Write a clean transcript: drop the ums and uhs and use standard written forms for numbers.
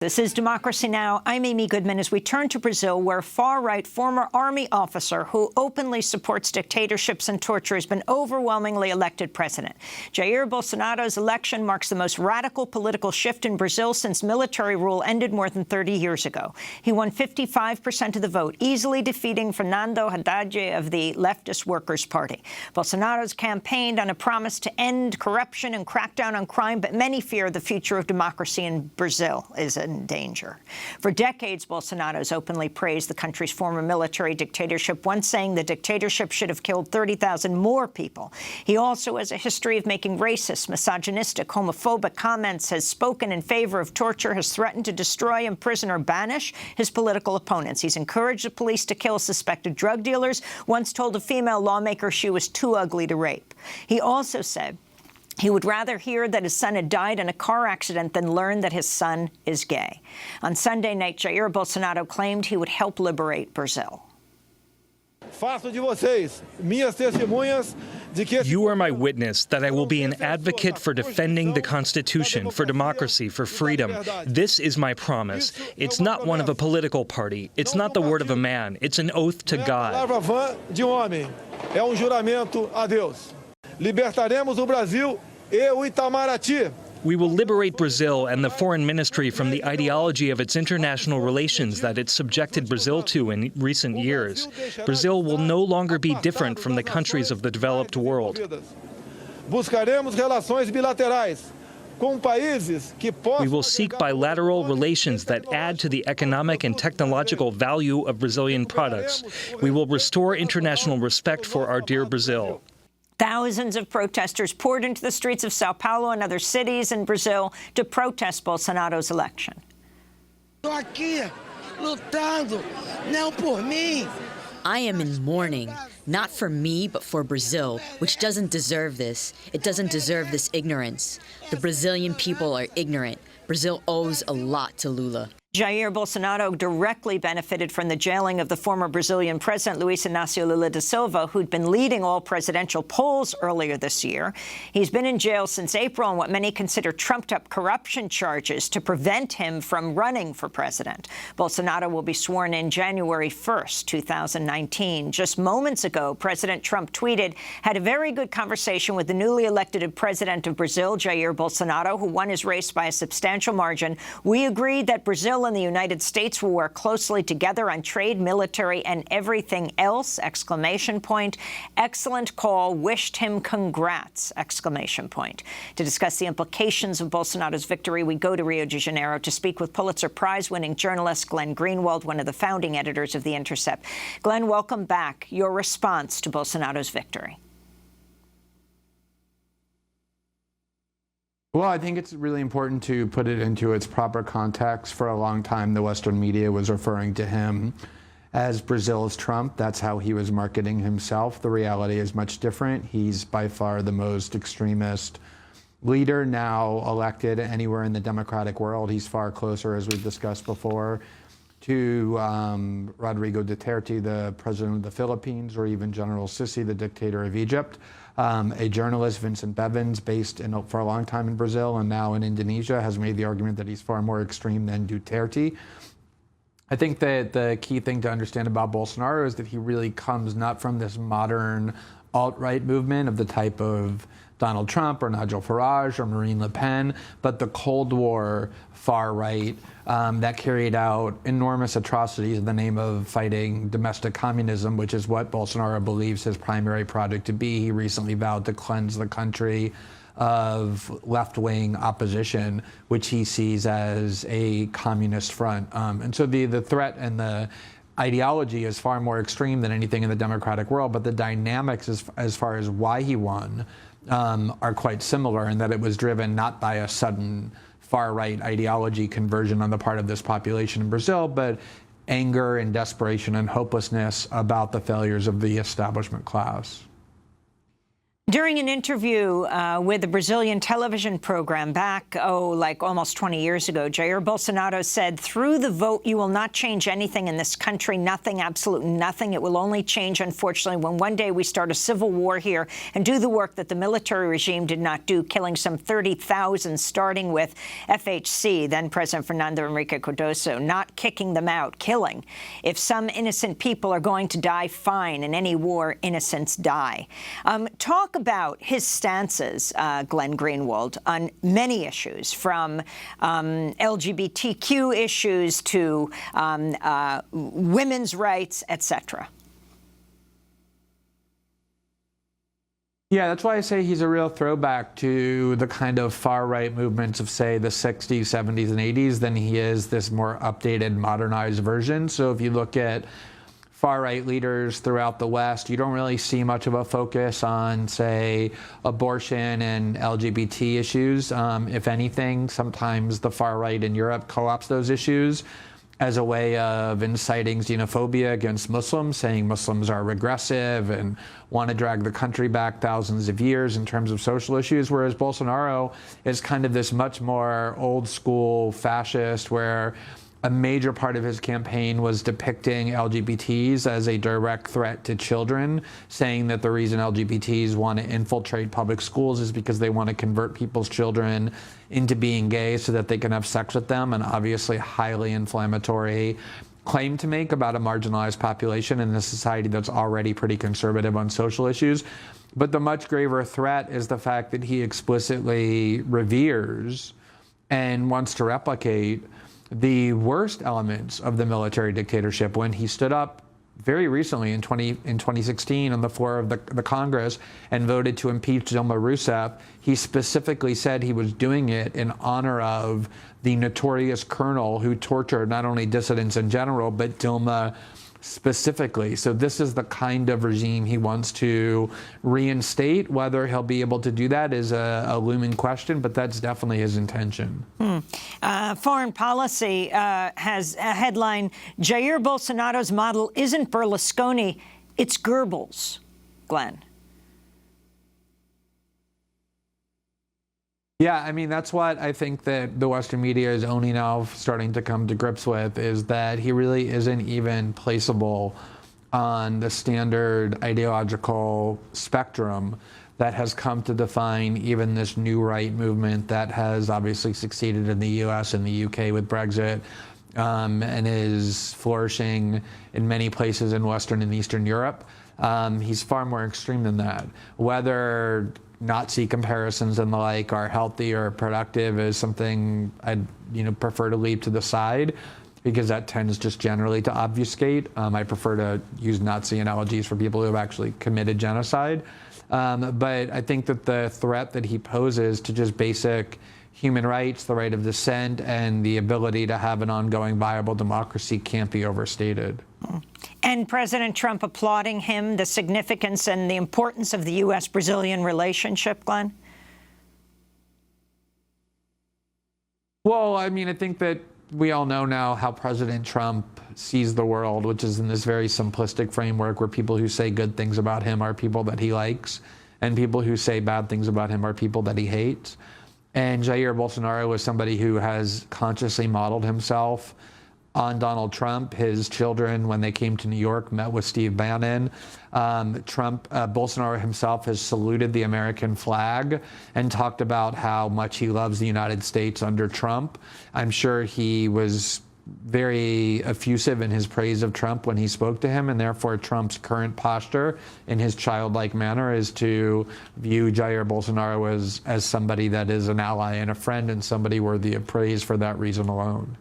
This is Democracy Now! I'm Amy Goodman as we turn to Brazil, where a far-right former army officer who openly supports dictatorships and torture has been overwhelmingly elected president. Jair Bolsonaro's election marks the most radical political shift in Brazil since military rule ended more than 30 years ago. He won 55% of the vote, easily defeating Fernando Haddad of the leftist Workers' Party. Bolsonaro's campaigned on a promise to end corruption and crack down on crime, but many fear the future of democracy in Brazil is in danger. For decades, Bolsonaro's openly praised the country's former military dictatorship, once saying the dictatorship should have killed 30,000 more people. He also has a history of making racist, misogynistic, homophobic comments, has spoken in favor of torture, has threatened to destroy, imprison, or banish his political opponents. He's encouraged the police to kill suspected drug dealers, once told a female lawmaker she was too ugly to rape. He also said he would rather hear that his son had died in a car accident than learn that his son is gay. On Sunday night, Jair Bolsonaro claimed he would help liberate Brazil. You are my witness that I will be an advocate for defending the Constitution, for democracy, for freedom. This is my promise. It's not one of a political party. It's not the word of a man. It's an oath to God. Libertaremos o Brasil e o Itamaraty. We will liberate Brazil and the foreign ministry from the ideology of its international relations that it subjected Brazil to in recent years. Brazil will no longer be different from the countries of the developed world. Buscaremos relações bilaterais. We will seek bilateral relations that add to the economic and technological value of Brazilian products. We will restore international respect for our dear Brazil. Thousands of protesters poured into the streets of Sao Paulo and other cities in Brazil to protest Bolsonaro's election. I am in mourning, not for me, but for Brazil, which doesn't deserve this. It doesn't deserve this ignorance. The Brazilian people are ignorant. Brazil owes a lot to Lula. Jair Bolsonaro directly benefited from the jailing of the former Brazilian president, Luiz Inácio Lula da Silva, who'd been leading all presidential polls earlier this year. He's been in jail since April on what many consider trumped-up corruption charges to prevent him from running for president. Bolsonaro will be sworn in January 1st, 2019. Just moments ago, President Trump tweeted, had a very good conversation with the newly elected president of Brazil, Jair Bolsonaro, who won his race by a substantial margin. We agreed that Brazil and the United States will work closely together on trade, military, and everything else, exclamation point. Excellent call. Wished him congrats, exclamation point. To discuss the implications of Bolsonaro's victory, we go to Rio de Janeiro to speak with Pulitzer Prize-winning journalist Glenn Greenwald, one of the founding editors of The Intercept. Glenn, welcome back. Your response to Bolsonaro's victory. Well, I think it's really important to put it into its proper context. For a long time, the Western media was referring to him as Brazil's Trump. That's how he was marketing himself. The reality is much different. He's by far the most extremist leader now elected anywhere in the democratic world. He's far closer, as we've discussed before, to Rodrigo Duterte, the president of the Philippines, or even General Sisi, the dictator of Egypt. A journalist, Vincent Bevins, based for a long time in Brazil and now in Indonesia, has made the argument that he's far more extreme than Duterte. I think that the key thing to understand about Bolsonaro is that he really comes not from this modern alt-right movement of the type of Donald Trump or Nigel Farage or Marine Le Pen, but the Cold War far-right that carried out enormous atrocities in the name of fighting domestic communism, which is what Bolsonaro believes his primary project to be. He recently vowed to cleanse the country of left-wing opposition, which he sees as a communist front. And so the threat and the ideology is far more extreme than anything in the democratic world, but the dynamics as far as why he won are quite similar, in that it was driven not by a sudden far-right ideology conversion on the part of this population in Brazil, but anger and desperation and hopelessness about the failures of the establishment class. During an interview with a Brazilian television program back, like almost 20 years ago, Jair Bolsonaro said, through the vote, you will not change anything in this country, nothing, absolutely nothing. It will only change, unfortunately, when one day we start a civil war here and do the work that the military regime did not do, killing some 30,000, starting with FHC, then President Fernando Henrique Cardoso, not kicking them out, killing. If some innocent people are going to die, fine. In any war, innocents die. Talk about his stances, Glenn Greenwald, on many issues, from LGBTQ issues to women's rights, etc. Yeah, that's why I say he's a real throwback to the kind of far-right movements of, say, the 60s, 70s, and 80s than he is this more updated, modernized version. So if you look at far-right leaders throughout the West, you don't really see much of a focus on, say, abortion and LGBT issues. If anything, sometimes the far-right in Europe co-opts those issues as a way of inciting xenophobia against Muslims, saying Muslims are regressive and want to drag the country back thousands of years in terms of social issues, whereas Bolsonaro is kind of this much more old-school fascist, where a major part of his campaign was depicting LGBTs as a direct threat to children, saying that the reason LGBTs want to infiltrate public schools is because they want to convert people's children into being gay so that they can have sex with them, an obviously highly inflammatory claim to make about a marginalized population in a society that's already pretty conservative on social issues. But the much graver threat is the fact that he explicitly reveres and wants to replicate the worst elements of the military dictatorship. When he stood up very recently in 2016 on the floor of the Congress and voted to impeach Dilma Rousseff, he specifically said he was doing it in honor of the notorious colonel who tortured not only dissidents in general, but Dilma specifically. So this is the kind of regime he wants to reinstate. Whether he'll be able to do that is a looming question, but that's definitely his intention. Foreign policy has a headline, Jair Bolsonaro's model isn't Berlusconi, it's Goebbels. Glenn. Yeah, I mean, that's what I think that the Western media is only now starting to come to grips with, is that he really isn't even placeable on the standard ideological spectrum that has come to define even this new right movement that has obviously succeeded in the US and the UK with Brexit, and is flourishing in many places in Western and Eastern Europe. He's far more extreme than that. Whether Nazi comparisons and the like are healthy or productive is something I'd prefer to leave to the side, because that tends just generally to obfuscate. I prefer to use Nazi analogies for people who have actually committed genocide. But I think that the threat that he poses to just basic human rights, the right of dissent, and the ability to have an ongoing viable democracy can't be overstated. And President Trump applauding him, the significance and the importance of the U.S.-Brazilian relationship, Glenn? Well, I mean, I think that we all know now how President Trump sees the world, which is in this very simplistic framework where people who say good things about him are people that he likes, and people who say bad things about him are people that he hates. And Jair Bolsonaro is somebody who has consciously modeled himself on Donald Trump. His children, when they came to New York, met with Steve Bannon. Bolsonaro himself has saluted the American flag and talked about how much he loves the United States under Trump. I'm sure he was very effusive in his praise of Trump when he spoke to him, and therefore Trump's current posture in his childlike manner is to view Jair Bolsonaro as somebody that is an ally and a friend, and somebody worthy of praise for that reason alone.